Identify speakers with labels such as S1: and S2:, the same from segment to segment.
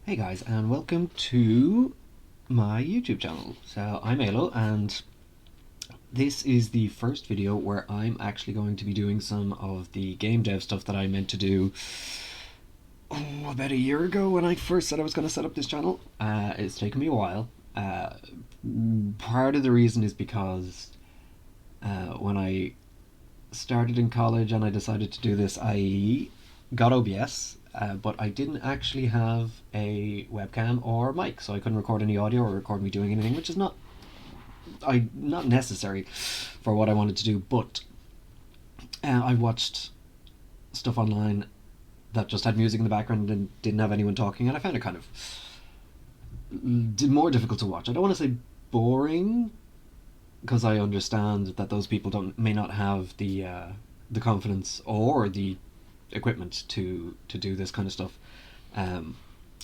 S1: Hey guys, and welcome to my YouTube channel. So I'm Aylowe, and this is the first video where I'm actually going to be doing some of the game dev stuff that I meant to do about a year ago when I first said I was going to set up this channel. It's taken me a while. Part of the reason is because when I started in college and I decided to do this, I got OBS, but I didn't actually have a webcam or mic, so I couldn't record any audio or record me doing anything, which is not necessary for what I wanted to do. But I watched stuff online that just had music in the background and didn't have anyone talking, and I found it kind of more difficult to watch. I don't want to say boring, because I understand that those people may not have the confidence or the equipment to do this kind of stuff.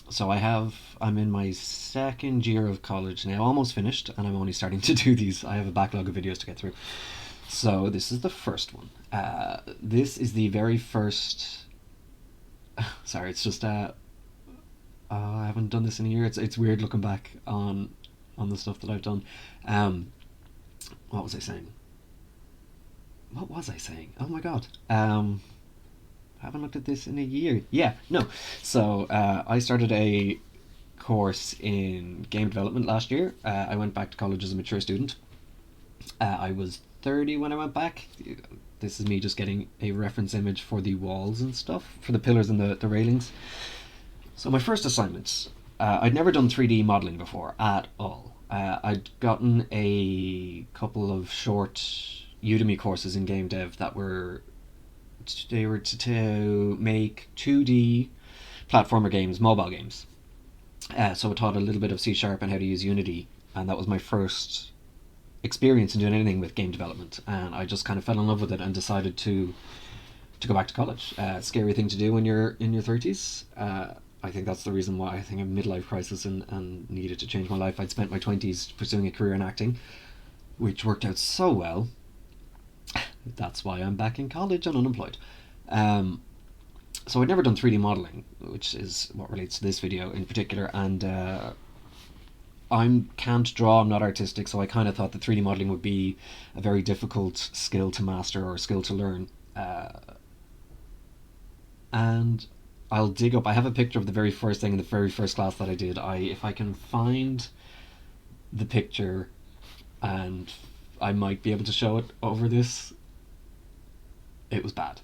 S1: So I'm in my second year of college now, almost finished, and I'm only starting to do these. I have a backlog of videos to get through. So this is the first one. This is the very first. Sorry, it's just I haven't done this in a year. It's weird looking back on the stuff that I've done. What was I saying? What was I saying? Oh my god. I haven't looked at this in a year. Yeah, no. So I started a course in game development last year. I went back to college as a mature student. I was 30 when I went back. This is me just getting a reference image for the walls and stuff, for the pillars and the railings. So my first assignment, I'd never done 3D modeling before at all. I'd gotten a couple of short Udemy courses in game dev that were to make 2D platformer games, mobile games. So it taught a little bit of C# and how to use Unity, and that was my first experience in doing anything with game development. And I just kind of fell in love with it and decided to go back to college. Scary thing to do when you're in your 30s. I think that's the reason why I think I'm midlife crisis and needed to change my life. I'd spent my 20s pursuing a career in acting, which worked out so well. That's why I'm back in college and unemployed. So I'd never done 3D modeling, which is what relates to this video in particular, and I can't draw, I'm not artistic, so I kind of thought that 3D modeling would be a very difficult skill to master or skill to learn. And I'll dig up, I have a picture of the very first thing in the very first class that I did. If I can find the picture, and I might be able to show it over this. It was bad.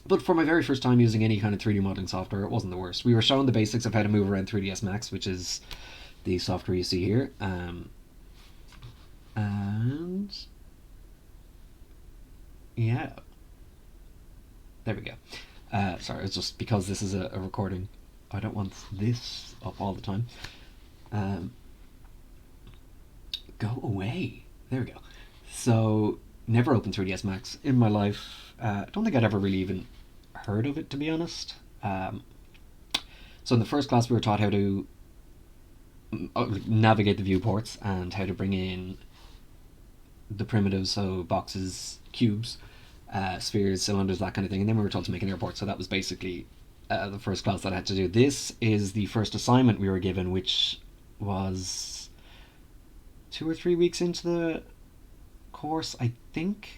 S1: But for my very first time using any kind of 3D modeling software, it wasn't the worst. We were shown the basics of how to move around 3ds Max, which is the software you see here. And yeah, there we go. Sorry, it's just because this is a recording. I don't want this up all the time. Go away. There we go. So, never opened 3ds Max in my life. I don't think I'd ever really even heard of it, to be honest. So in the first class we were taught how to navigate the viewports and how to bring in the primitives, so boxes, cubes, spheres, cylinders, that kind of thing. And then we were told to make an airport, so that was basically the first class that I had to do. This is the first assignment we were given, which was 2 or 3 weeks into the course, I think.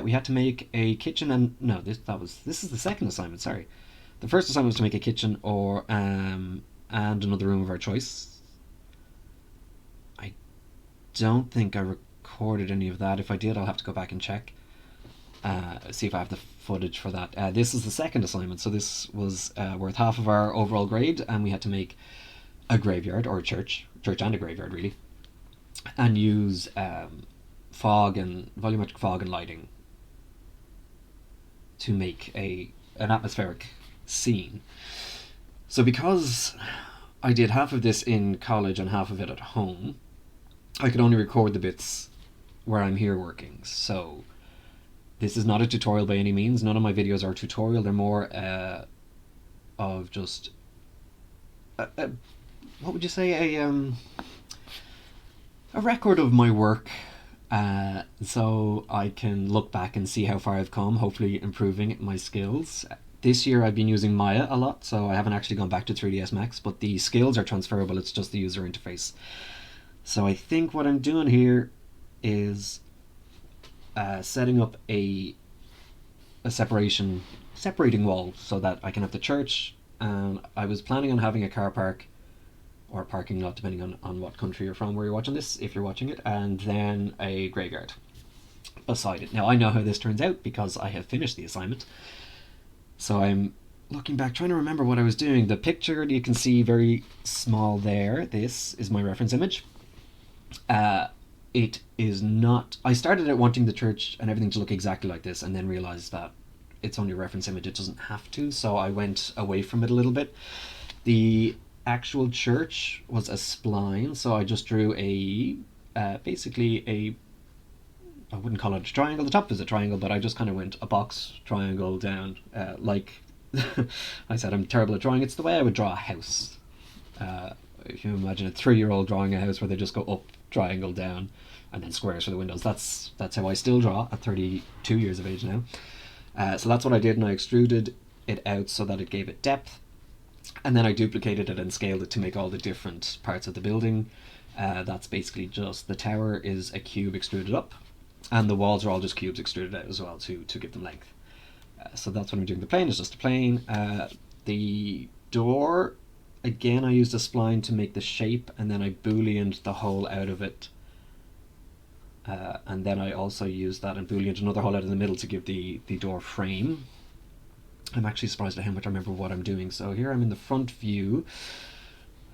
S1: We had to make a kitchen, and no, this is the second assignment. Sorry, the first assignment was to make a kitchen or and another room of our choice. I don't think I recorded any of that. If I did, I'll have to go back and check. See if I have the footage for that. This is the second assignment, so this was worth half of our overall grade, and we had to make a graveyard or a church and a graveyard really, and use fog and volumetric fog and lighting to make an atmospheric scene. So because I did half of this in college and half of it at home, I could only record the bits where I'm here working. So this is not a tutorial by any means. None of my videos are tutorial. They're more of just what would you say, a record of my work, so I can look back and see how far I've come, hopefully improving my skills. This year I've been using Maya a lot, so I haven't actually gone back to 3ds Max, but the skills are transferable, it's just the user interface. So I think what I'm doing here is setting up a separating wall so that I can have the church, and I was planning on having a car park or parking lot, depending on what country you're from, where you're watching this, if you're watching it, and then a graveyard beside it. Now I know how this turns out because I have finished the assignment, so I'm looking back, trying to remember what I was doing. The picture you can see very small there, this is my reference image. It is not, I started out wanting the church and everything to look exactly like this, and then realized that it's only a reference image, it doesn't have to, so I went away from it a little bit. The actual church was a spline, so I just drew basically a, I wouldn't call it a triangle, the top is a triangle, but I just kind of went a box triangle down, like I said, I'm terrible at drawing. It's the way I would draw a house. If you imagine a 3-year-old drawing a house where they just go up, triangle down, and then squares for the windows, that's how I still draw at 32 years of age now. So that's what I did, and I extruded it out so that it gave it depth, and then I duplicated it and scaled it to make all the different parts of the building. That's basically just, the tower is a cube extruded up, and the walls are all just cubes extruded out as well to give them length. So that's what I'm doing. The plane is just a plane. The door, again, I used a spline to make the shape, and then I booleaned the hole out of it. And then I also used that and booleaned another hole out in the middle to give the door frame. I'm actually surprised at how much I remember what I'm doing. So here I'm in the front view,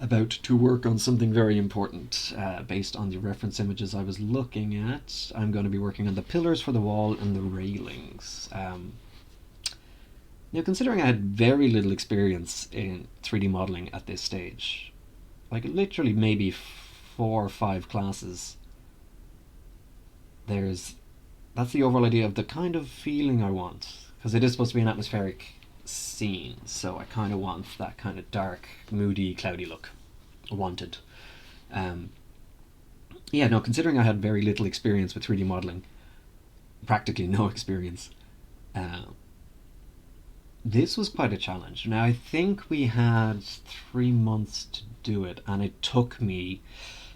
S1: about to work on something very important based on the reference images I was looking at. I'm going to be working on the pillars for the wall and the railings. Now, considering I had very little experience in 3D modeling at this stage, like literally maybe 4 or 5 classes, that's the overall idea of the kind of feeling I want, because it is supposed to be an atmospheric scene, so I kind of want that kind of dark, moody, cloudy look. Wanted. Yeah, no, considering I had very little experience with 3D modeling, practically no experience, this was quite a challenge. Now, I think we had 3 months to do it, and it took me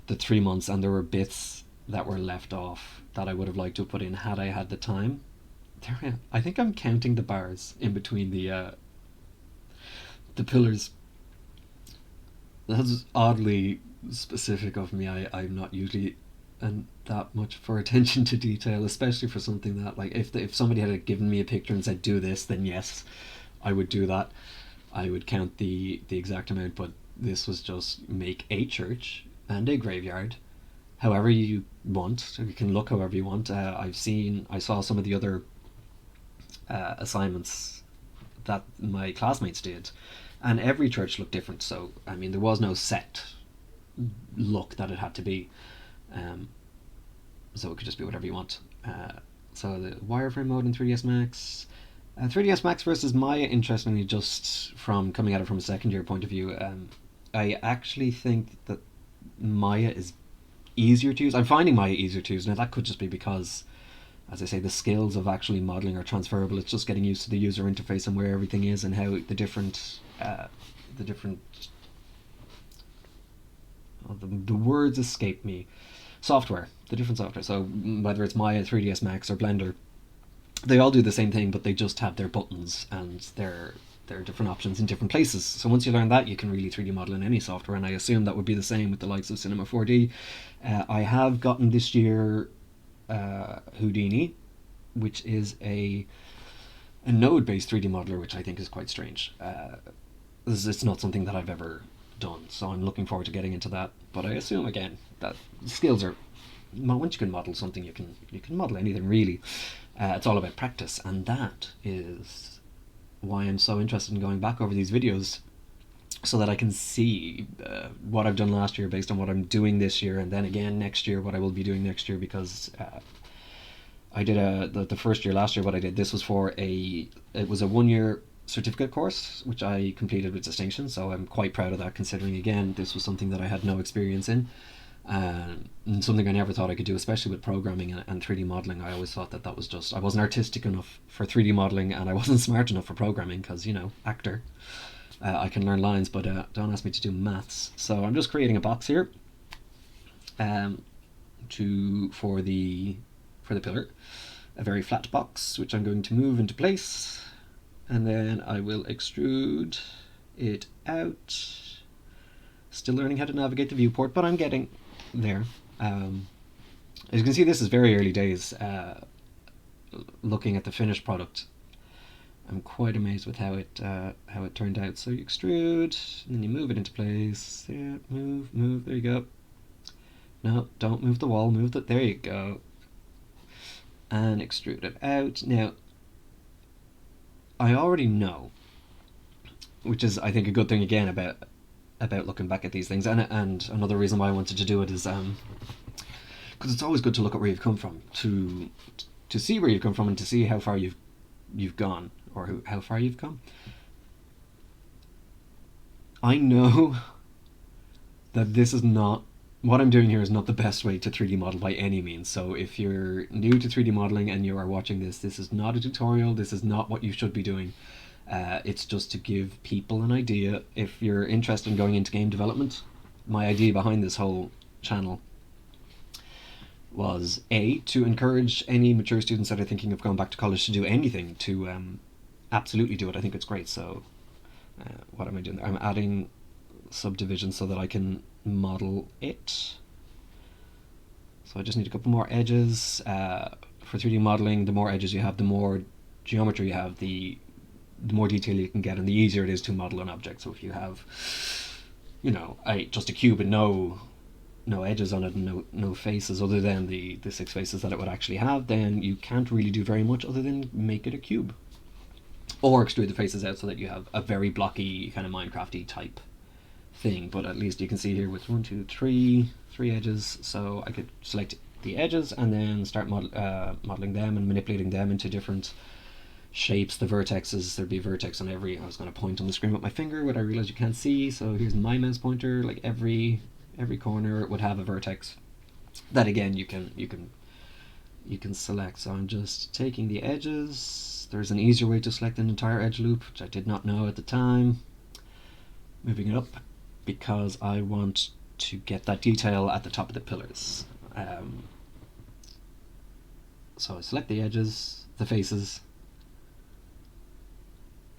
S1: the 3 months, and there were bits that were left off that I would have liked to put in had I had the time. I think I'm counting the bars in between the pillars. That's oddly specific of me. I'm not usually that much for attention to detail, especially for something that, like, if somebody had given me a picture and said do this, then yes, I would do that. I would count the exact amount, but this was just make a church and a graveyard however you want. You can look however you want. I saw some of the other assignments that my classmates did, and every church looked different. So I mean, there was no set look that it had to be, so it could just be whatever you want. So the wireframe mode in 3ds Max, 3ds Max versus Maya, interestingly, just from coming at it from a second year point of view, I actually think that Maya is easier to use. I'm finding Maya easier to use. Now that could just be because, as I say, the skills of actually modeling are transferable. It's just getting used to the user interface and where everything is and how the different the words escape me. The different software. So whether it's Maya, 3ds Max, or Blender, they all do the same thing, but they just have their buttons and their different options in different places. So once you learn that, you can really 3D model in any software, and I assume that would be the same with the likes of Cinema 4D. I have gotten this year Houdini, which is a node-based 3D modeler, which I think is quite strange. It's not something that I've ever done, so I'm looking forward to getting into that. But I assume, again, that skills are, once you can model something, you can model anything really. It's all about practice, and that is why I'm so interested in going back over these videos, so that I can see what I've done last year based on what I'm doing this year, and then again next year what I will be doing next year, because I did the first year last year. What I did, this was it was a 1-year certificate course which I completed with distinction, so I'm quite proud of that, considering again this was something that I had no experience in. And something I never thought I could do, especially with programming and 3D modeling. I always thought that that was just, I wasn't artistic enough for 3D modeling, and I wasn't smart enough for programming because, you know, actor. I can learn lines, but don't ask me to do maths. So I'm just creating a box here, for the pillar, a very flat box which I'm going to move into place, and then I will extrude it out. Still learning how to navigate the viewport, but I'm getting there. As you can see, this is very early days. Looking at the finished product, I'm quite amazed with how it turned out. So you extrude, and then you move it into place. Yeah, move. There you go. No, don't move the wall. Move that. There you go. And extrude it out. Now, I already know, which is, I think, a good thing again about looking back at these things, and another reason why I wanted to do it is because it's always good to look at where you've come from, to see where you've come from, and to see how far you've gone, or how far you've come. I know that this is not, what I'm doing here is not the best way to 3D model by any means. So if you're new to 3D modeling and you are watching this, this is not a tutorial. This is not what you should be doing. It's just to give people an idea. If you're interested in going into game development, my idea behind this whole channel was to encourage any mature students that are thinking of going back to college to do anything, to absolutely do it. I think it's great. So what am I doing there? I'm adding subdivisions so that I can model it. So I just need a couple more edges. For 3D modeling, the more edges you have, the more geometry you have, the more detail you can get, and the easier it is to model an object. So if you have, you know, just a cube and no edges on it, and no faces other than the 6 faces that it would actually have, then you can't really do very much other than make it a cube, or extrude the faces out so that you have a very blocky kind of Minecrafty type thing. But at least you can see here with 1, 2, 3 edges, so I could select the edges and then start modeling them and manipulating them into different shapes. The vertexes, there'd be a vertex on every, I was going to point on the screen with my finger, but I realized you can't see, so here's my mouse pointer. Like every corner would have a vertex that again you can select. So I'm just taking the edges. There's an easier way to select an entire edge loop, which I did not know at the time. Moving it up because I want to get that detail at the top of the pillars. So I select the edges, the faces.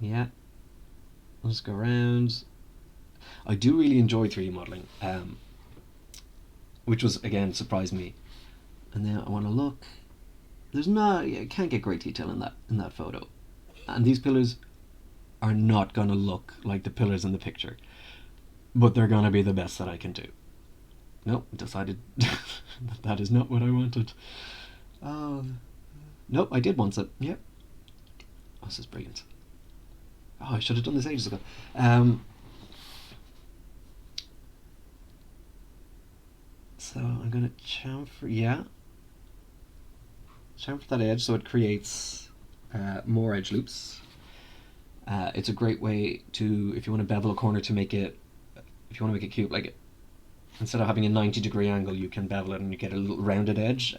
S1: Yeah, I'll just go around. I do really enjoy 3D modeling, which was, again, surprised me. And then I want to look. I can't get great detail in that photo. And these pillars are not going to look like the pillars in the picture, but they're going to be the best that I can do. Nope, decided that is not what I wanted. Nope, I did want it. Yep. Oh, this is brilliant. Oh, I should have done this ages ago. So I'm going to chamfer that edge so it creates more edge loops. It's a great way to, if you want to bevel a corner to make it, if you want to make it cute, like instead of having a 90-degree angle, you can bevel it and you get a little rounded edge,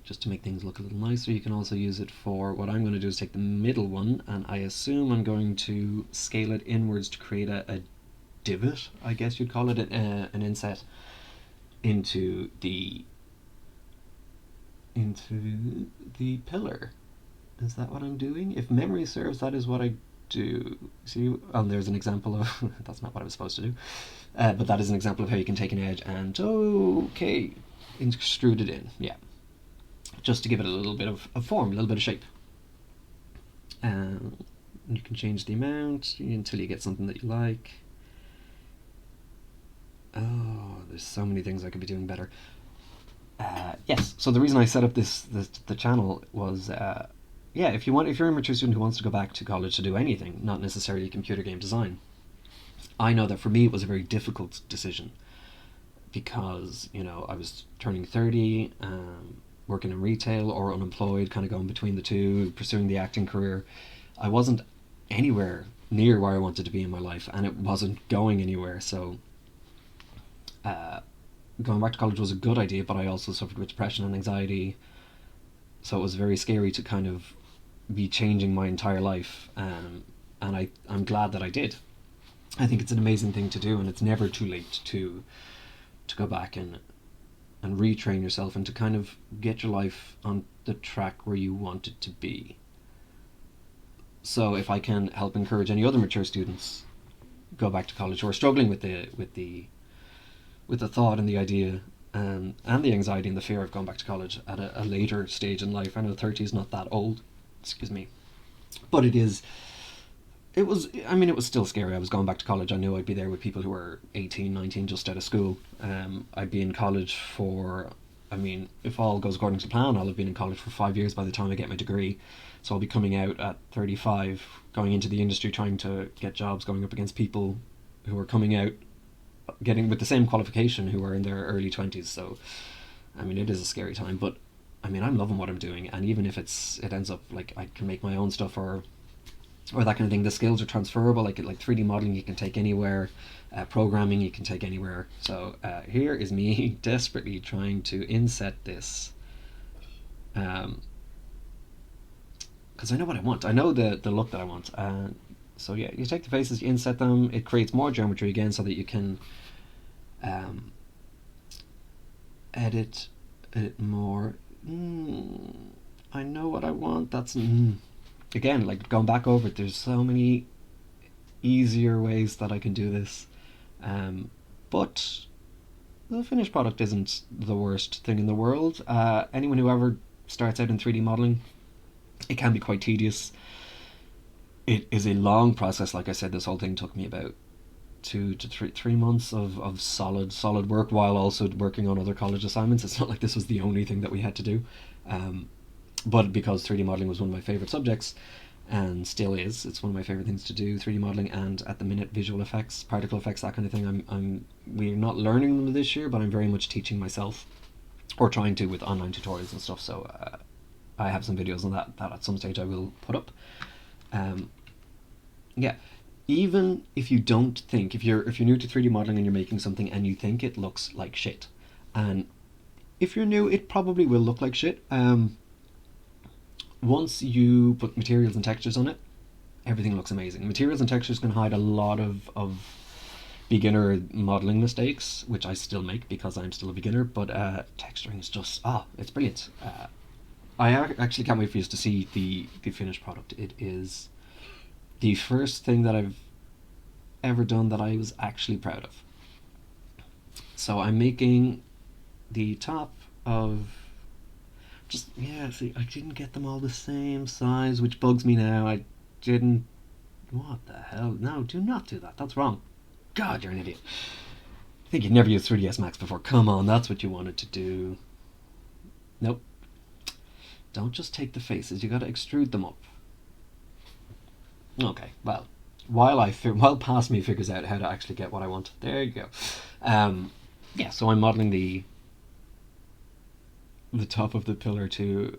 S1: just to make things look a little nicer. You can also use it for, what I'm going to do is take the middle one, and I assume I'm going to scale it inwards to create a divot, I guess you'd call it, an inset into the pillar. Is that what I'm doing? If memory serves, that is what I do. See, there's an example of that's not what I was supposed to do, but that is an example of how you can take an edge and extrude it in. Yeah, just to give it a little bit of form, a little bit of shape. You can change the amount until you get something that you like. Oh, there's so many things I could be doing better. Yes, so the reason I set up the channel was, if you're a mature student who wants to go back to college to do anything, not necessarily computer game design, I know that for me it was a very difficult decision because, you know, I was turning 30, working in retail or unemployed, kind of going between the two, pursuing the acting career. I wasn't anywhere near where I wanted to be in my life, and it wasn't going anywhere, so going back to college was a good idea, but I also suffered with depression and anxiety, so it was very scary to kind of be changing my entire life. And I'm glad that I did. I think it's an amazing thing to do, and it's never too late to go back and retrain yourself and to kind of get your life on the track where you want it to be. So if I can help encourage any other mature students go back to college who are struggling with the thought and the idea, and the anxiety and the fear of going back to college at a later stage in life. I know 30 is not that old, excuse me, but it was, I mean, it was still scary. I was going back to college. I knew I'd be there with people who were 18, 19, just out of school. I'd be in college for, I mean, if all goes according to plan, I'll have been in college for 5 years by the time I get my degree. So I'll be coming out at 35, going into the industry, trying to get jobs, going up against people who are coming out, getting with the same qualification, who are in their early 20s. So, I mean, it is a scary time, but I mean, I'm loving what I'm doing. And even if it ends up like I can make my own stuff or that kind of thing, the skills are transferable. Like 3D modeling, you can take anywhere. Programming, you can take anywhere. So here is me desperately trying to inset this, because I know what I want. I know the look that I want. So yeah, you take the faces, you inset them. It creates more geometry again, so that you can edit it more. I know what I want. That's again, like going back over it. There's so many easier ways that I can do this, but the finished product isn't the worst thing in the world. Anyone who ever starts out in 3D modeling, it can be quite tedious. It is a long process. Like I said, this whole thing took me about 2 to 3 months of solid work, while also working on other college assignments. It's not like this was the only thing that we had to do, but because 3D modeling was one of my favorite subjects, and still is, it's one of my favorite things to do, 3D modeling, and at the minute visual effects, particle effects, that kind of thing. We're not learning them this year, but I'm very much teaching myself, or trying to, with online tutorials and stuff. So I have some videos on that at some stage I will put up. Yeah, even if you don't think, if you're new to 3D modeling and you're making something and you think it looks like shit, and if you're new, it probably will look like shit. Once you put materials and textures on it, everything looks amazing. Materials and textures can hide a lot of beginner modeling mistakes, which I still make because I'm still a beginner, but texturing is just, it's brilliant. I actually can't wait for you to see the finished product. It is the first thing that I've ever done that I was actually proud of. So I'm making the top of, just, yeah, see, I didn't get them all the same size, which bugs me now. I didn't, what the hell? No, do not do that. That's wrong. God, you're an idiot. I think you've never used 3ds Max before. Come on, that's what you wanted to do. Nope. Don't just take the faces, you gotta extrude them up. Okay, well, while past me figures out how to actually get what I want, there you go. Yeah, so I'm modeling the top of the pillar to,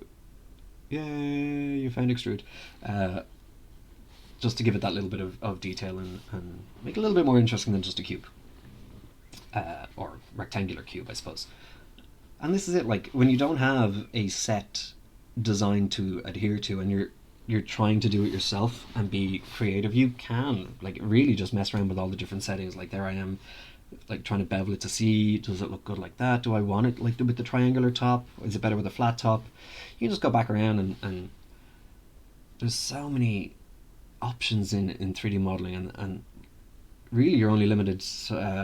S1: yay, you found extrude. Just to give it that little bit of detail and make it a little bit more interesting than just a cube. Or rectangular cube, I suppose. And this is it, like, when you don't have a set design to adhere to, and you're trying to do it yourself and be creative, you can, like, really just mess around with all the different settings. Like, there I am, like, trying to bevel it to see, does it look good like that? Do I want it like with the triangular top? Is it better with a flat top? You can just go back around and there's so many options in 3D modeling, and really you're only limited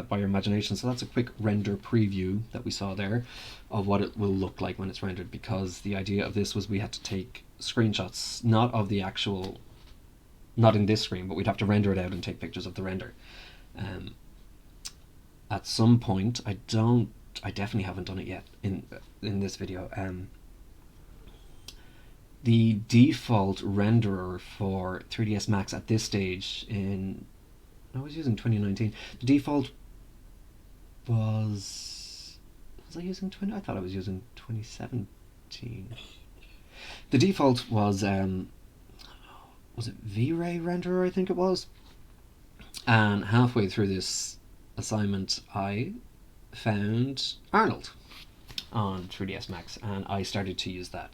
S1: by your imagination. So that's a quick render preview that we saw there of what it will look like when it's rendered, because the idea of this was we had to take screenshots, not of the actual, not in this screen, but we'd have to render it out and take pictures of the render. At some point, I definitely haven't done it yet in this video. The default renderer for 3ds Max at this stage I was using 2019. The default was I using 20? I thought I was using 2017. The default was it V-Ray renderer, I think it was. And halfway through this assignment, I found Arnold on 3ds Max, and I started to use that.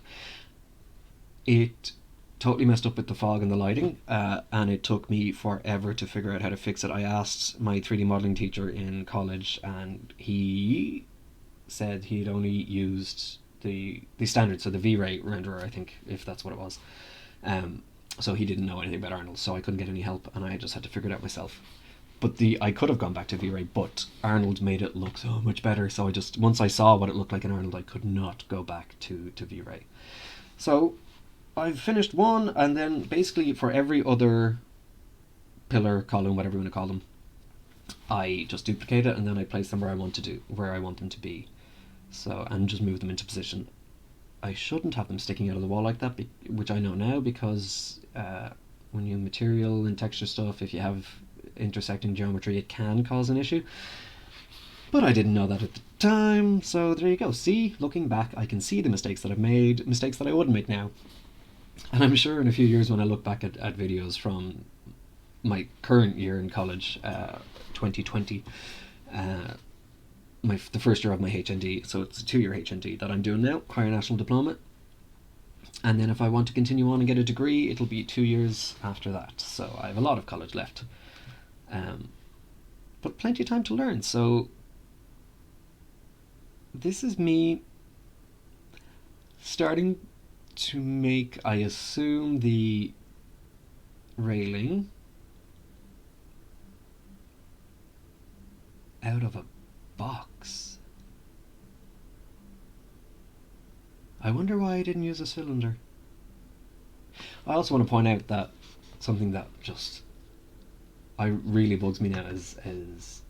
S1: It totally messed up with the fog and the lighting, and it took me forever to figure out how to fix it. I asked my 3D modeling teacher in college, and he said he'd only used the standard, so the V-Ray renderer, I think, if that's what it was. So he didn't know anything about Arnold, so I couldn't get any help, and I just had to figure it out myself. But I could have gone back to V-Ray, but Arnold made it look so much better. So once I saw what it looked like in Arnold, I could not go back to V-Ray. So I've finished one, and then basically for every other pillar, column, whatever you want to call them, I just duplicate it, and then I place them where I want them to be. So, and just move them into position. I shouldn't have them sticking out of the wall like that, which I know now, because when you material and texture stuff, if you have intersecting geometry, it can cause an issue. But I didn't know that at the time, so there you go. See, looking back, I can see the mistakes that I've made, mistakes that I wouldn't make now. And I'm sure in a few years when I look back at videos from my current year in college, 2020, the first year of my HND, so it's a 2-year HND that I'm doing now, Higher National Diploma. And then if I want to continue on and get a degree, it'll be 2 years after that. So I have a lot of college left. But plenty of time to learn. So this is me starting to make, I assume, the railing out of a box. I wonder why I didn't use a cylinder. I also want to point out that something that just really bugs me now is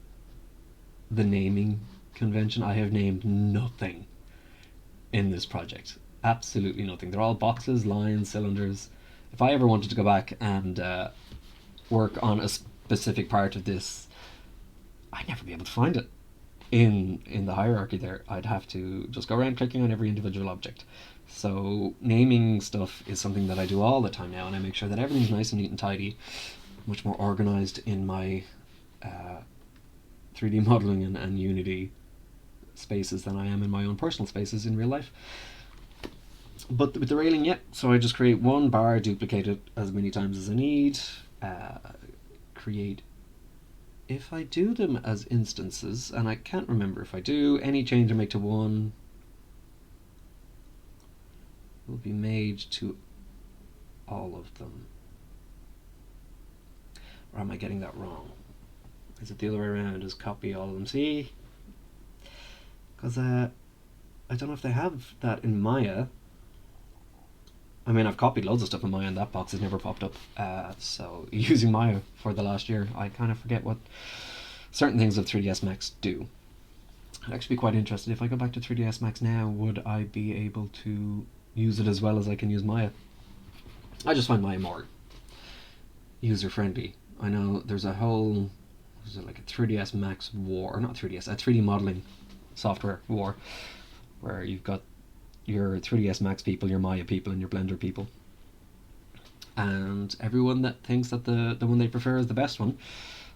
S1: the naming convention. I have named nothing in this project. Absolutely nothing. They're all boxes, lines, cylinders. If I ever wanted to go back and work on a specific part of this, I'd never be able to find it in the hierarchy there. I'd have to just go around clicking on every individual object. So naming stuff is something that I do all the time now, and I make sure that everything's nice and neat and tidy, much more organized in my 3D modeling and Unity spaces than I am in my own personal spaces in real life. But with the railing, yeah, so I just create one bar, duplicate it as many times as I need, create, if I do them as instances, and I can't remember if I do, any change I make to one will be made to all of them. Or am I getting that wrong? Is it the other way around? Just copy all of them? See? Because I don't know if they have that in Maya. I mean, I've copied loads of stuff in Maya and that box has never popped up. So using Maya for the last year, I kind of forget what certain things of 3ds Max do. I'd actually be quite interested, if I go back to 3ds Max now, would I be able to use it as well as I can use Maya? I just find Maya more user-friendly. I know there's a whole, is it like a 3ds Max war, or not 3ds, a 3D modeling software war, where you've got your 3ds Max people, your Maya people, and your Blender people. And everyone that thinks that the one they prefer is the best one,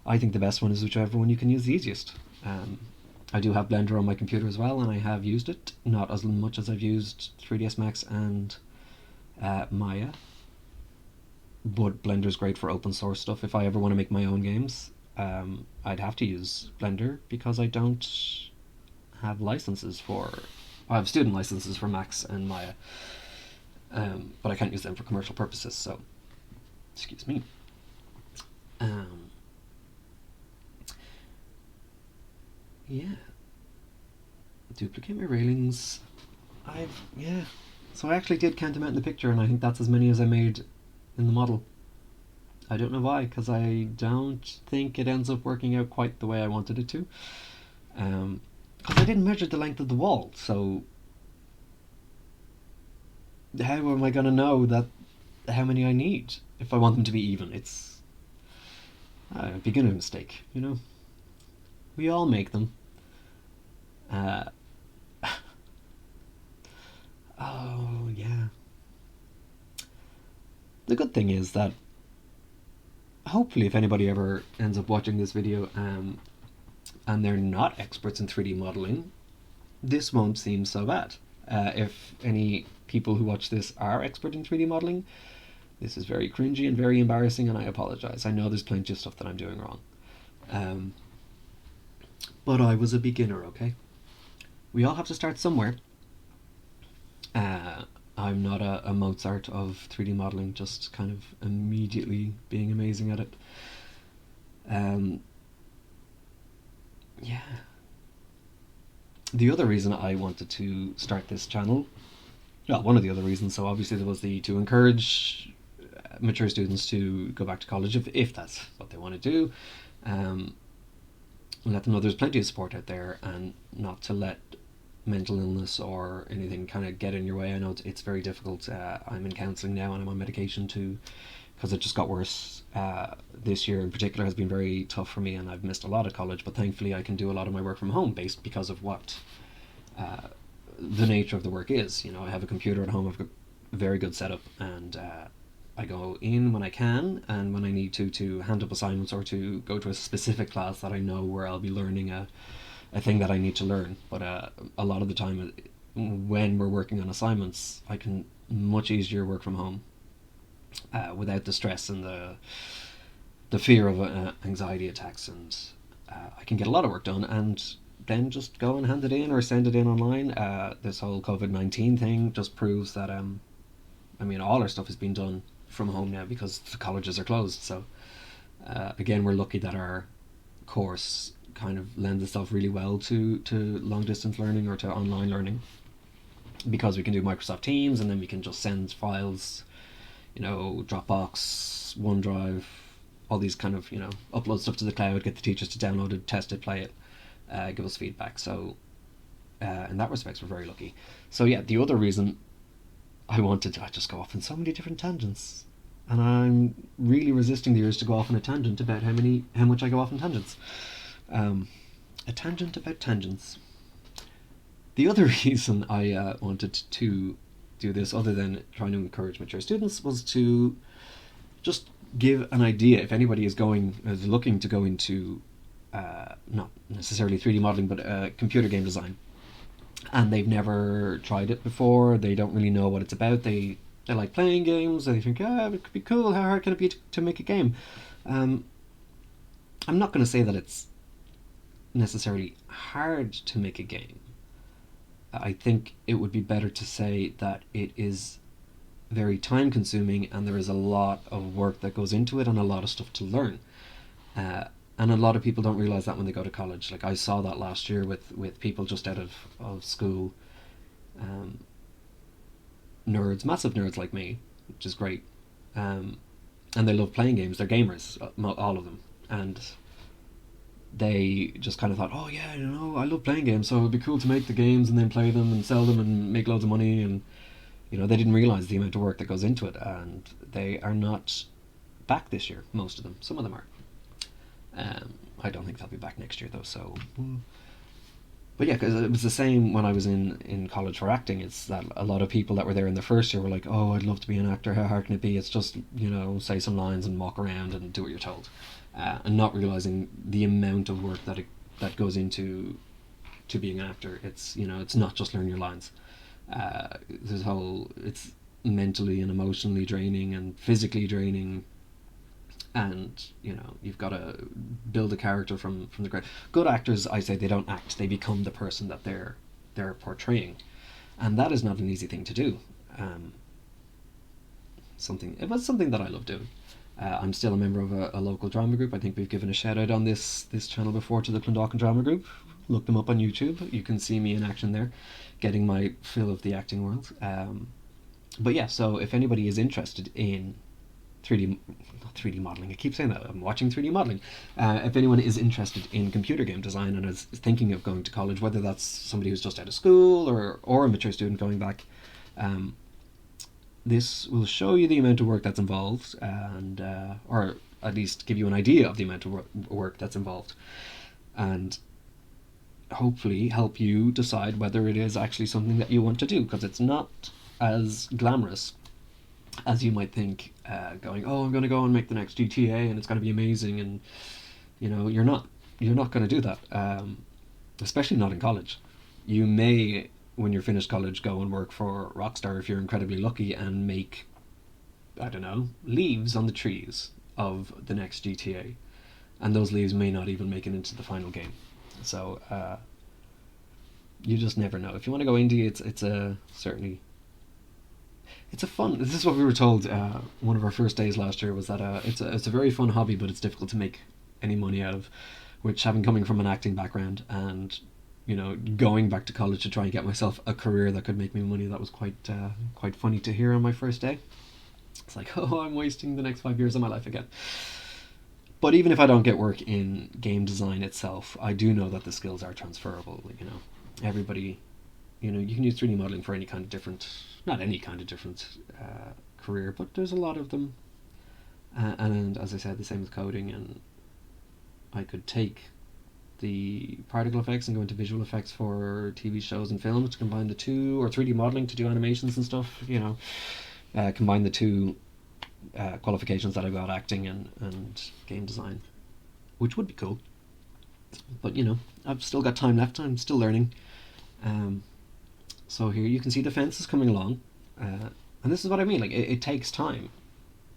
S1: I think the best one is whichever one you can use the easiest. I do have Blender on my computer as well, and I have used it, not as much as I've used 3ds Max and Maya. But Blender's great for open source stuff. If I ever want to make my own games, I'd have to use Blender because I don't have licenses for... I have student licenses for Max and Maya, but I can't use them for commercial purposes, so... Excuse me. Yeah. Duplicate my railings. Yeah. So I actually did count them out in the picture, and I think that's as many as I made in the model. I don't know why, because I don't think it ends up working out quite the way I wanted it to. Because I didn't measure the length of the wall, so how am I going to know that how many I need if I want them to be even? It's a beginner mistake, you know. We all make them. Oh yeah. The good thing is that hopefully if anybody ever ends up watching this video, and they're not experts in 3D modeling, this won't seem so bad. If any people who watch this are expert in 3D modeling, this is very cringy and very embarrassing, and I apologize. I know there's plenty of stuff that I'm doing wrong. Um, but I was a beginner, okay? We all have to start somewhere. Uh, I'm not a Mozart of 3D modeling, just kind of immediately being amazing at it. Um, yeah. The other reason I wanted to start this channel, well, one of the other reasons, so obviously there was the to encourage mature students to go back to college if that's what they want to do. Um, let them know there's plenty of support out there, and not to let mental illness or anything kind of get in your way. I know it's very difficult. I'm in counselling now and I'm on medication too, because it just got worse. This year in particular has been very tough for me, and I've missed a lot of college, but thankfully I can do a lot of my work from home based because of what the nature of the work is. You know, I have a computer at home, I've got a very good setup, and I go in when I can and when I need to hand up assignments or to go to a specific class that I know where I'll be learning a thing that I need to learn. But a lot of the time, when we're working on assignments, I can much easier work from home without the stress and the fear of anxiety attacks, and I can get a lot of work done and then just go and hand it in or send it in online. This whole COVID-19 thing just proves that I mean, all our stuff is being done from home now because the colleges are closed. So again, we're lucky that our course kind of lends itself really well to long distance learning or to online learning, because we can do Microsoft Teams and then we can just send files, you know, Dropbox, OneDrive, all these kind of, you know, upload stuff to the cloud, get the teachers to download it, test it, play it, give us feedback. So in that respect, we're very lucky. So yeah, the other reason I wanted to, I just go off on so many different tangents, and I'm really resisting the urge to go off on a tangent about how much I go off on tangents. A tangent about tangents. The other reason I wanted to do this, other than trying to encourage mature students, was to just give an idea if anybody is looking to go into not necessarily 3D modeling, but computer game design, and they've never tried it before. They don't really know what it's about. They like playing games. They think, it could be cool. How hard can it be to make a game? I'm not going to say that it's necessarily hard to make a game. I think it would be better to say that it is very time consuming, and there is a lot of work that goes into it and a lot of stuff to learn. And a lot of people don't realize that when they go to college. Like I saw that last year with people just out of school, nerds, massive nerds like me, which is great. And they love playing games. They're gamers, all of them. And they just kind of thought, oh yeah, you know, I love playing games, so it'd be cool to make the games and then play them and sell them and make loads of money. And you know, they didn't realize the amount of work that goes into it, and they are not back this year. Most of them, some of them are. I don't think they'll be back next year though. So, but yeah, because it was the same when I was in college for acting. It's that a lot of people that were there in the first year were like, oh, I'd love to be an actor. How hard can it be? It's just, you know, say some lines and walk around and do what you're told. And not realizing the amount of work that goes into being an actor. It's, you know, it's not just learn your lines. It's mentally and emotionally draining and physically draining, and you know, you've got to build a character from the ground. Good actors, I say, they don't act; they become the person that they're portraying, and that is not an easy thing to do. It was something that I love doing. I'm still a member of a local drama group. I think we've given a shout out on this channel before to the Clondalkin Drama Group. Look them up on YouTube. You can see me in action there, getting my fill of the acting world. But yeah, so if anybody is interested in 3D, not 3D modeling, I keep saying that, I'm watching 3D modeling. If anyone is interested in computer game design and is thinking of going to college, whether that's somebody who's just out of school or a mature student going back, this will show you the amount of work that's involved, and or at least give you an idea of the amount of work that's involved, and hopefully help you decide whether it is actually something that you want to do, because it's not as glamorous as you might think. Going, oh, I'm going to go and make the next GTA and it's going to be amazing, and you know, you're not. you're not going to do that, especially not in college. You may, when you're finished college, go and work for Rockstar if you're incredibly lucky and make, I don't know, leaves on the trees of the next GTA, and those leaves may not even make it into the final game. So you just never know. If you want to go indie, it's a certainly it's a fun. This is what we were told. One of our first days last year was that it's a very fun hobby, but it's difficult to make any money out of. Which, having coming from an acting background and going back to college to try and get myself a career that could make me money, that was quite funny to hear on my first day. It's like, oh, I'm wasting the next 5 years of my life again. But even if I don't get work in game design itself, I do know that the skills are transferable. Everybody, you can use 3D modeling for any kind of different, not any kind of different career, but there's a lot of them. And as I said, the same with coding. And I could take the particle effects and go into visual effects for TV shows and films to combine the two, or 3D modeling to do animations and stuff. Combine the two qualifications that I got, acting and game design, which would be cool. But I've still got time left. I'm still learning. So here you can see the fence is coming along, and this is what I mean. Like it takes time.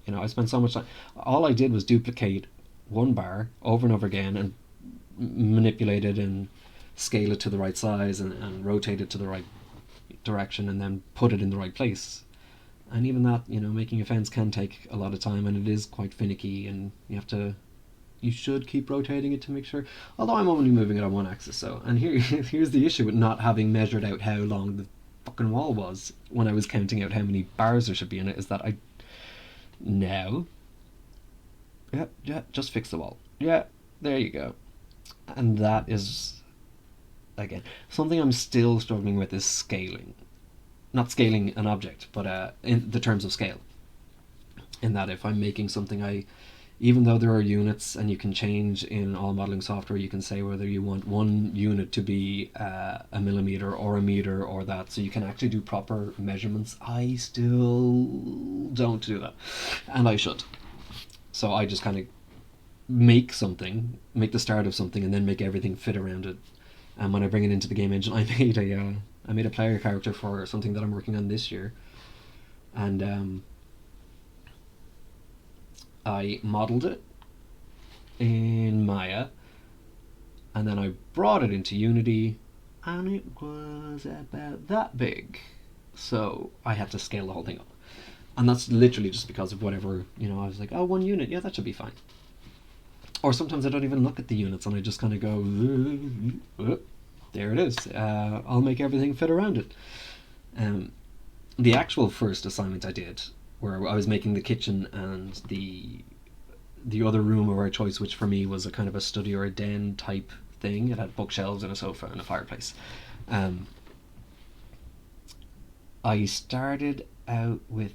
S1: I spent so much time. All I did was duplicate one bar over and over again and manipulate it and scale it to the right size and rotate it to the right direction and then put it in the right place. And even that, making a fence can take a lot of time, and it is quite finicky, and you should keep rotating it to make sure. Although I'm only moving it on one axis, and here's the issue with not having measured out how long the fucking wall was when I was counting out how many bars there should be in it, is that just fix the wall. Yeah, there you go. And that is, again, something I'm still struggling with is scaling. Not scaling an object, but in the terms of scale. In that if I'm making something, even though there are units and you can change in all modeling software, you can say whether you want one unit to be a millimeter or a meter or that, so you can actually do proper measurements. I still don't do that, and I should. So I just kind of make the start of something, and then make everything fit around it. And when I bring it into the game engine, I made a player character for something that I'm working on this year, and I modeled it in Maya, and then I brought it into Unity, and it was about that big. So I had to scale the whole thing up. And that's literally just because of whatever, I was like, oh, 1 unit, yeah, that should be fine. Or sometimes I don't even look at the units and I just kind of go, there it is. I'll make everything fit around it. The actual first assignment I did, where I was making the kitchen and the other room of our choice, which for me was a kind of a study or a den type thing. It had bookshelves and a sofa and a fireplace. I started out with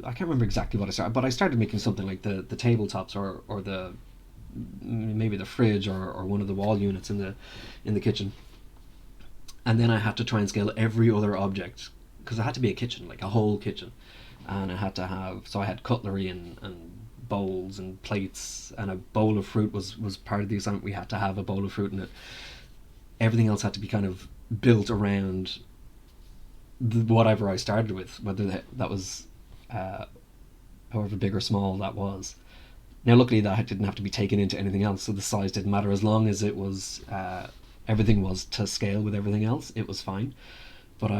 S1: I can't remember exactly what I started, but I started making something like the tabletops or the maybe the fridge or one of the wall units in the kitchen. And then I had to try and scale every other object, because it had to be a kitchen, like a whole kitchen. And I had to have, so I had cutlery and bowls and plates, and a bowl of fruit was part of the assignment. We had to have a bowl of fruit in it. Everything else had to be kind of built around whatever I started with, whether that was however big or small that was. Now luckily that didn't have to be taken into anything else, so the size didn't matter. As long as it was everything was to scale with everything else, it was fine. But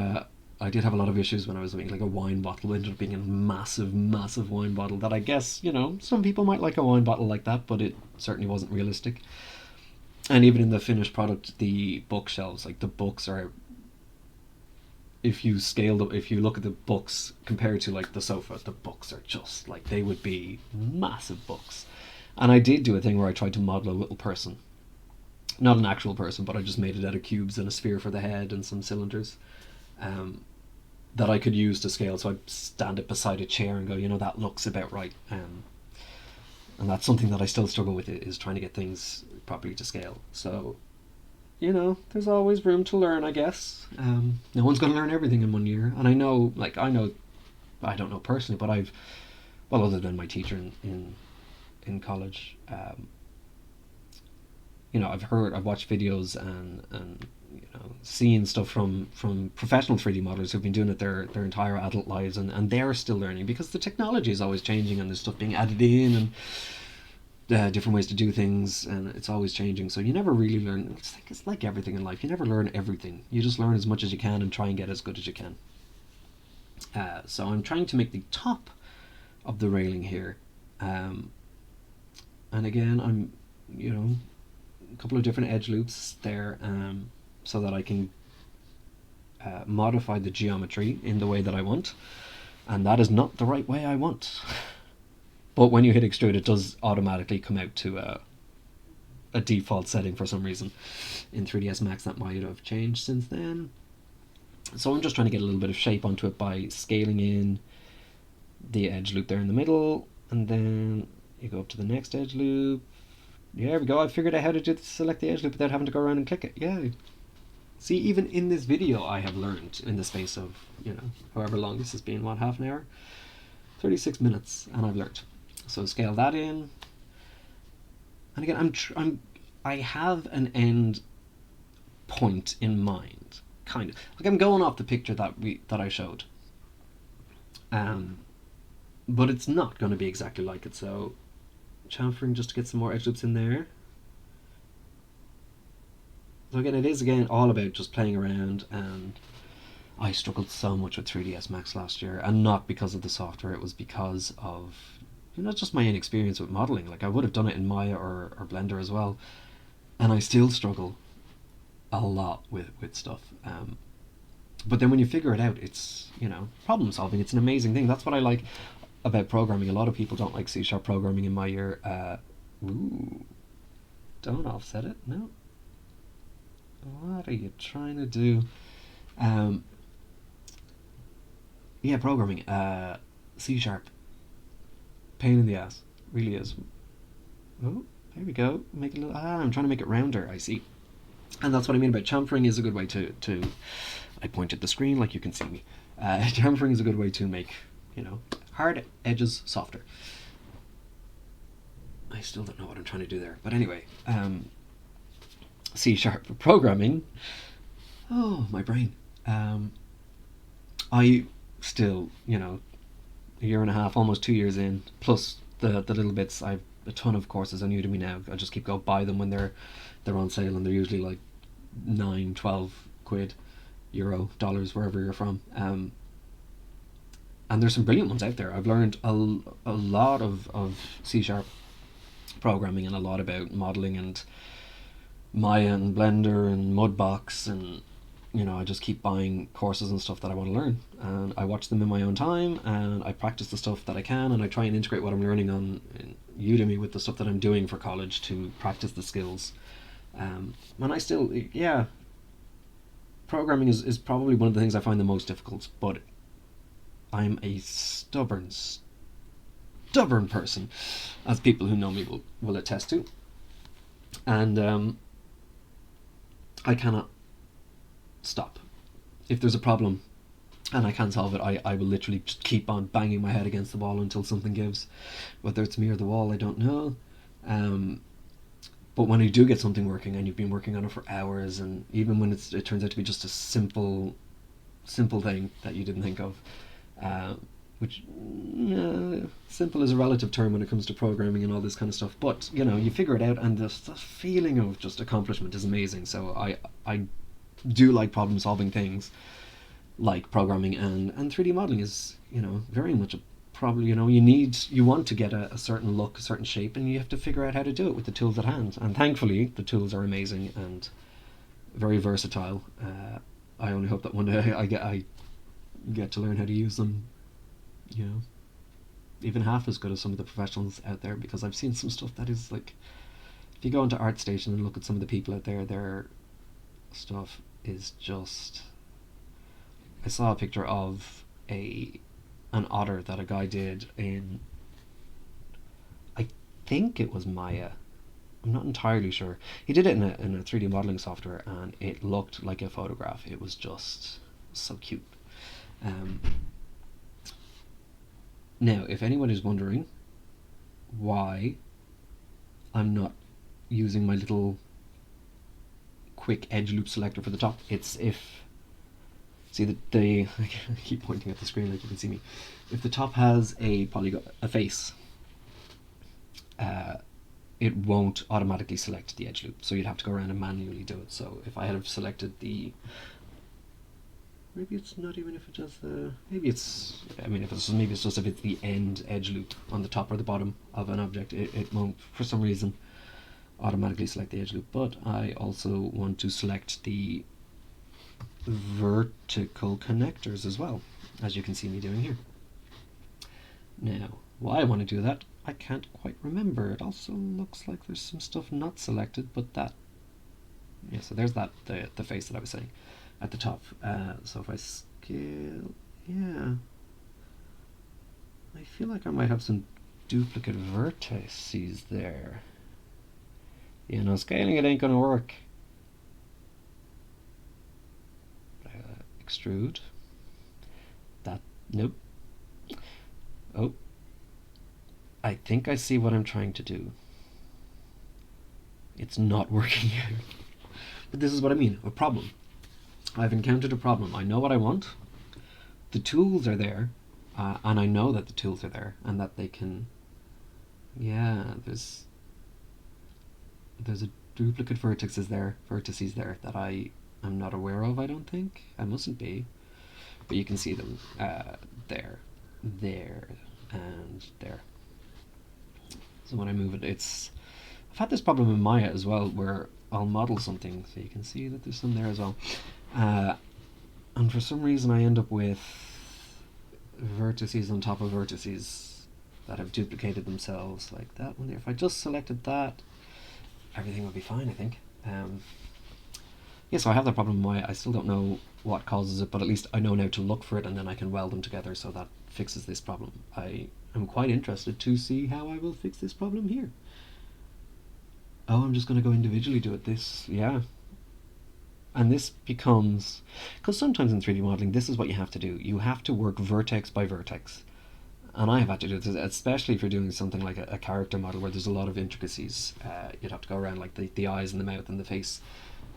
S1: I did have a lot of issues when I was making like a wine bottle. It ended up being a massive wine bottle that I guess, some people might like a wine bottle like that, but it certainly wasn't realistic. And even in the finished product, the bookshelves, like the books are, if you look at the books compared to like the sofa, the books are just like, they would be massive books. And I did do a thing where I tried to model a little person, not an actual person, but I just made it out of cubes and a sphere for the head and some cylinders that I could use to scale. So I'd stand it beside a chair and go, that looks about right. And that's something that I still struggle with, is trying to get things properly to scale. So there's always room to learn, I guess. No one's going to learn everything in 1 year. And I know, I don't know personally, but other than my teacher in college, I've watched videos and seen stuff from professional 3D modelers who've been doing it their entire adult lives, and they're still learning because the technology is always changing and there's stuff being added in, and different ways to do things, and it's always changing. So you never really learn. It's like everything in life. You never learn everything. You just learn as much as you can and try and get as good as you can. So I'm trying to make the top of the railing here, and again I'm, a couple of different edge loops there, so that I can modify the geometry in the way that I want, and that is not the right way I want. But when you hit extrude, it does automatically come out to a default setting for some reason. In 3ds Max that might have changed since then. So I'm just trying to get a little bit of shape onto it by scaling in the edge loop there in the middle, and then you go up to the next edge loop. There we go. I figured out how to select the edge loop without having to go around and click it. Yay. See, even in this video I have learned in the space of, however long this has been, half an hour? 36 minutes, and I've learned. So scale that in. And again, I have an end point in mind, kind of. Like, I'm going off the picture that I showed. But it's not going to be exactly like it, so chamfering just to get some more edge loops in there. So again, it is all about just playing around, and I struggled so much with 3ds Max last year, and not because of the software, it was because of just my inexperience with modeling. Like, I would have done it in Maya or Blender as well, and I still struggle a lot with stuff. But then when you figure it out, it's, problem solving. It's an amazing thing. That's what I like about programming. A lot of people don't like C# programming in my year. Don't offset it. No. What are you trying to do? Yeah, programming. C#. Pain in the ass. Really is. Oh, there we go. Make it a little. I'm trying to make it rounder. I see. And that's what I mean about chamfering is a good way to. I point at the screen like you can see me. Chamfering is a good way to make, hard edges softer. I still don't know what I'm trying to do there. But anyway, C# programming. Oh, my brain. I still, a year and a half, almost 2 years in, plus the little bits. I've a ton of courses on Udemy now. I just keep go buy them when they're on sale, and they're usually like 9, 12 quid, euro, dollars, wherever you're from. And there's some brilliant ones out there. I've learned a lot of C# programming, and a lot about modeling and Maya and Blender and Mudbox, and I just keep buying courses and stuff that I want to learn, and I watch them in my own time, and I practice the stuff that I can, and I try and integrate what I'm learning on Udemy with the stuff that I'm doing for college to practice the skills. And I still, programming is probably one of the things I find the most difficult, but I'm a stubborn person, as people who know me will attest to, and I cannot stop. If there's a problem and I can't solve it, I will literally just keep on banging my head against the wall until something gives. Whether it's me or the wall, I don't know. But when you do get something working and you've been working on it for hours, and even when it turns out to be just a simple thing that you didn't think of, which simple is a relative term when it comes to programming and all this kind of stuff, but you figure it out, and the feeling of just accomplishment is amazing. So I do like problem solving things like programming, and 3D modeling is very much a problem. You want to get a certain look, a certain shape, and you have to figure out how to do it with the tools at hand, and thankfully the tools are amazing and very versatile. I only hope that one day I get to learn how to use them even half as good as some of the professionals out there, because I've seen some stuff that is like, if you go into ArtStation and look at some of the people out there, their stuff is just. I saw a picture of an otter that a guy did in, I think it was Maya. I'm not entirely sure. He did it in a 3D modeling software, and it looked like a photograph. It was just so cute. Now, if anyone is wondering why I'm not using my little quick edge loop selector for the top. It's if, see the I keep pointing at the screen like you can see me. If the top has a polygon, a face, it won't automatically select the edge loop, so you'd have to go around and manually do it. So if I had selected the, maybe it's not even if it does the, maybe it's, I mean, if it's, maybe it's just if it's the end edge loop on the top or the bottom of an object, it won't, for some reason, automatically select the edge loop. But I also want to select the vertical connectors as well, as you can see me doing here. Now, why I want to do that, I can't quite remember. It also looks like there's some stuff not selected, but that, yeah, so there's that, the face that I was saying at the top. So if I scale, yeah, I feel like I might have some duplicate vertices there. You know, scaling it ain't gonna work. Extrude. That, nope. Oh, I think I see what I'm trying to do. It's not working here. But this is what I mean, a problem. I've encountered a problem. I know what I want. The tools are there, and I know that the tools are there, and that they can, yeah, there's a duplicate vertices there that I am not aware of, I don't think. I mustn't be. But you can see them there, and there. So when I move it, I've had this problem in Maya as well, where I'll model something, so you can see that there's some there as well. And for some reason I end up with vertices on top of vertices that have duplicated themselves, like that one there. If I just selected that, everything would be fine, I think. Yeah, so I have that problem in Maya. I still don't know what causes it, but at least I know now to look for it, and then I can weld them together, so that fixes this problem. I am quite interested to see how I will fix this problem here. Oh, I'm just going to go individually do it. This, yeah. And this becomes, because sometimes in 3D modeling, this is what you have to do. You have to work vertex by vertex. And I have had to do this, especially if you're doing something like a character model where there's a lot of intricacies. You'd have to go around like the eyes and the mouth and the face.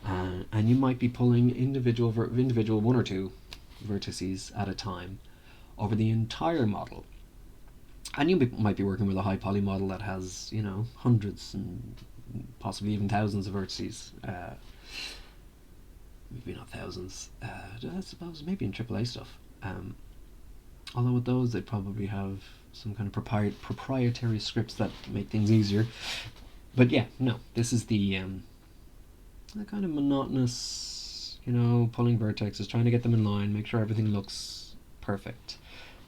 S1: And you might be pulling individual one or two vertices at a time over the entire model. And you might be working with a high poly model that has, you know, hundreds and possibly even thousands of vertices. Maybe not thousands. I suppose maybe in AAA stuff. Although with those, they'd probably have some kind of proprietary scripts that make things easier. But yeah, no, this is the kind of monotonous, you know, pulling vertexes, trying to get them in line, make sure everything looks perfect.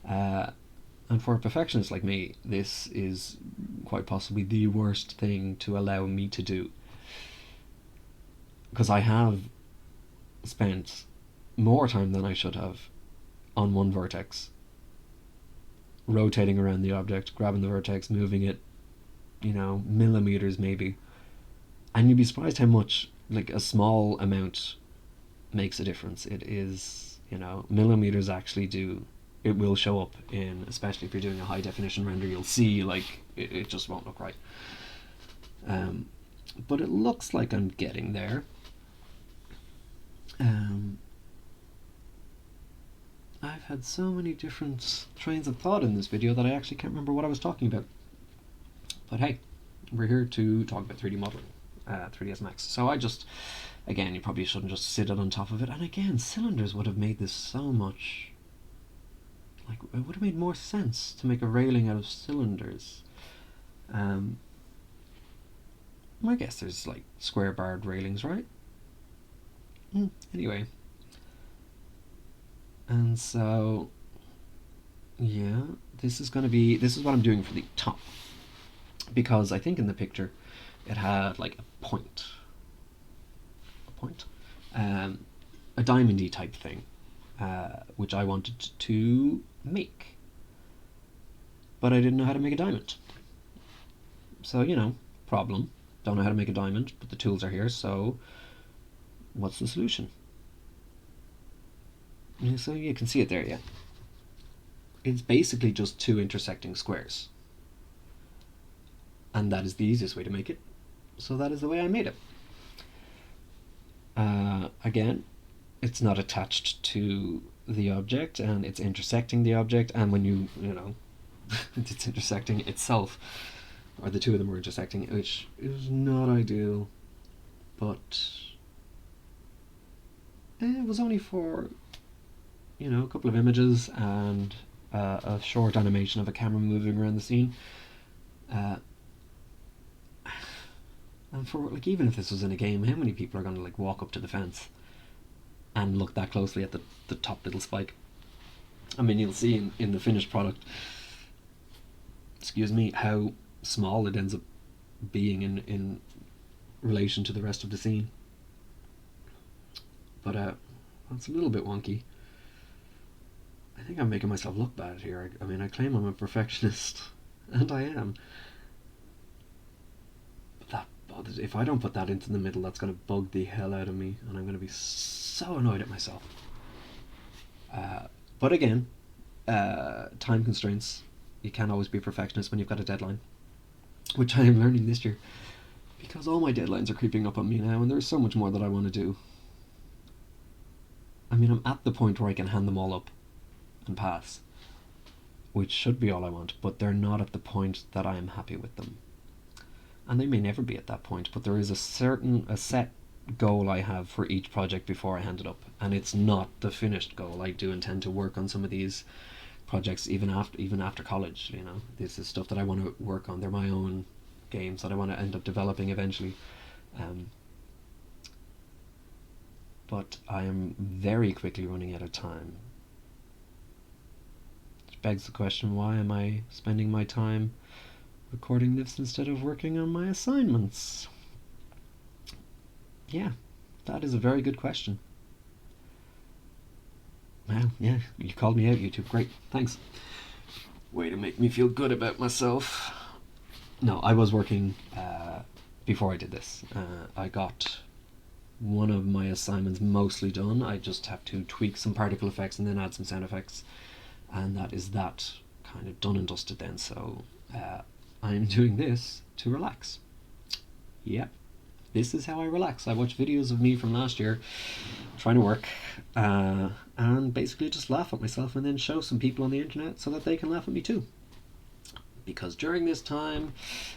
S1: And for a perfectionist like me, this is quite possibly the worst thing to allow me to do. Because I have spent more time than I should have on one vertex, rotating around the object, grabbing the vertex, moving it, you know, millimeters maybe. And you'd be surprised how much, like, a small amount makes a difference. It is, you know, millimeters actually do, it will show up in, especially if you're doing a high definition render, you'll see, like, it just won't look right. But it looks like I'm getting there. I've had so many different trains of thought in this video that I actually can't remember what I was talking about. But hey, we're here to talk about 3D modeling, 3ds Max. So I just, again, you probably shouldn't just sit it on top of it. And again, cylinders would have made this so much, like, it would have made more sense to make a railing out of cylinders. I guess there's like square barred railings, right? Anyway. And so, yeah, this is what I'm doing for the top. Because I think in the picture it had like a diamondy type thing, which I wanted to make. But I didn't know how to make a diamond. So, you know, problem. Don't know how to make a diamond, but the tools are here, so what's the solution? So you can see it there, yeah. It's basically just two intersecting squares. And that is the easiest way to make it. So that is the way I made it. Again, it's not attached to the object, and it's intersecting the object, and when you know, it's intersecting itself, or the two of them are intersecting, which is not ideal, but it was only for, a couple of images and a short animation of a camera moving around the scene. Uh, and for, like, even if this was in a game, how many people are going to, like, walk up to the fence and look that closely at the top little spike? I mean, you'll see in the finished product, excuse me, how small it ends up being in relation to the rest of the scene. But that's a little bit wonky. I think I'm making myself look bad here. I mean, I claim I'm a perfectionist, and I am. But if I don't put that into the middle, that's going to bug the hell out of me, and I'm going to be so annoyed at myself. But again, time constraints. You can't always be a perfectionist when you've got a deadline, which I am learning this year, because all my deadlines are creeping up on me now, and there's so much more that I want to do. I mean, I'm at the point where I can hand them all up and pass, which should be all I want, but they're not at the point that I am happy with them. And they may never be at that point, but there is a set goal I have for each project before I hand it up, and it's not the finished goal. I do intend to work on some of these projects even after college. This is stuff that I want to work on. They're my own games that I want to end up developing eventually. But I am very quickly running out of time. Which begs the question, why am I spending my time recording this instead of working on my assignments? Yeah, that is a very good question. Well, yeah, you called me out, YouTube. Great, thanks. Way to make me feel good about myself. No, I was working before I did this. I got one of my assignments mostly done. I just have to tweak some particle effects and then add some sound effects, and that is that kind of done and dusted then. So I'm doing this to relax. Yep, this is how I relax. I watch videos of me from last year trying to work, and basically just laugh at myself, and then show some people on the internet so that they can laugh at me too. Because during this time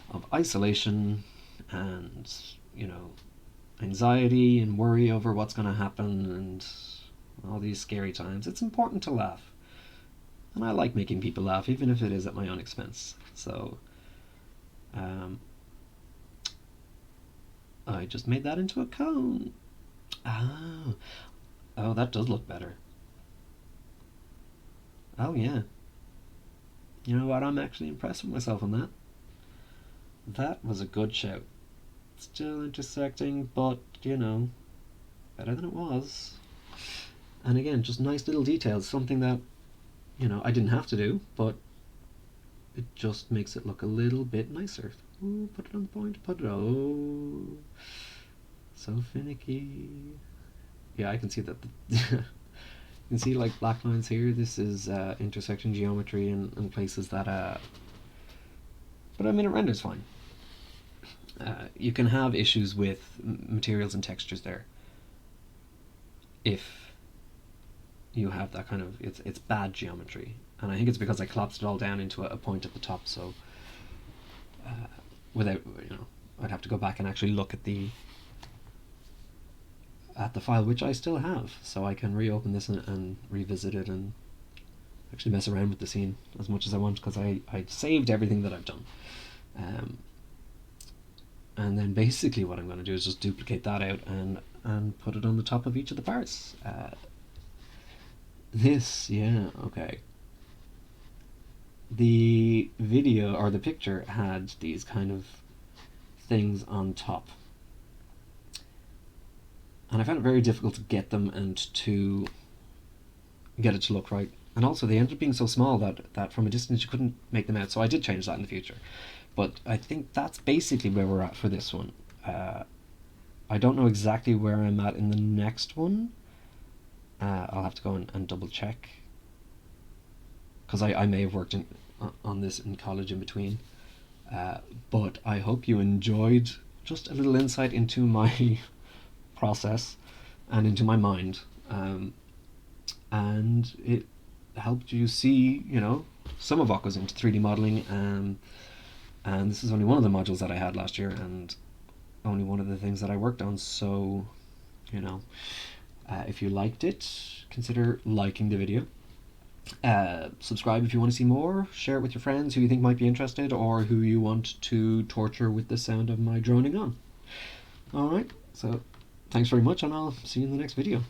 S1: of isolation and, anxiety and worry over what's going to happen and all these scary times, it's important to laugh. And I like making people laugh, even if it is at my own expense. So I just made that into a cone. Oh, that does look better. Oh yeah. You know what? I'm actually impressed with myself on that. That was a good shout. Still intersecting, but, better than it was. And again, just nice little details. Something that, I didn't have to do, but it just makes it look a little bit nicer. Ooh, put it on the point. So finicky. Yeah, I can see that. You can see, like, black lines here. This is intersection geometry and places that but I mean, it renders fine. You can have issues with materials and textures there if you have that kind of, it's bad geometry, and I think it's because I collapsed it all down into a point at the top. So without, I'd have to go back and actually look at the file, which I still have, so I can reopen this and revisit it and actually mess around with the scene as much as I want, because I saved everything that I've done. And then basically what I'm going to do is just duplicate that out and put it on the top of each of the parts. Okay. The video, or the picture, had these kind of things on top, and I found it very difficult to get them and to get it to look right. And also they ended up being so small that from a distance you couldn't make them out, so I did change that in the future. But I think that's basically where we're at for this one. I don't know exactly where I'm at in the next one. I'll have to go and double check, because I may have worked on this in college in between. But I hope you enjoyed just a little insight into my process. and into my mind, and it helped you see, some of what goes into 3D modeling. And this is only one of the modules that I had last year, and only one of the things that I worked on. So, if you liked it, consider liking the video. Subscribe if you want to see more. Share it with your friends who you think might be interested, or who you want to torture with the sound of my droning on. Alright, so thanks very much, and I'll see you in the next video.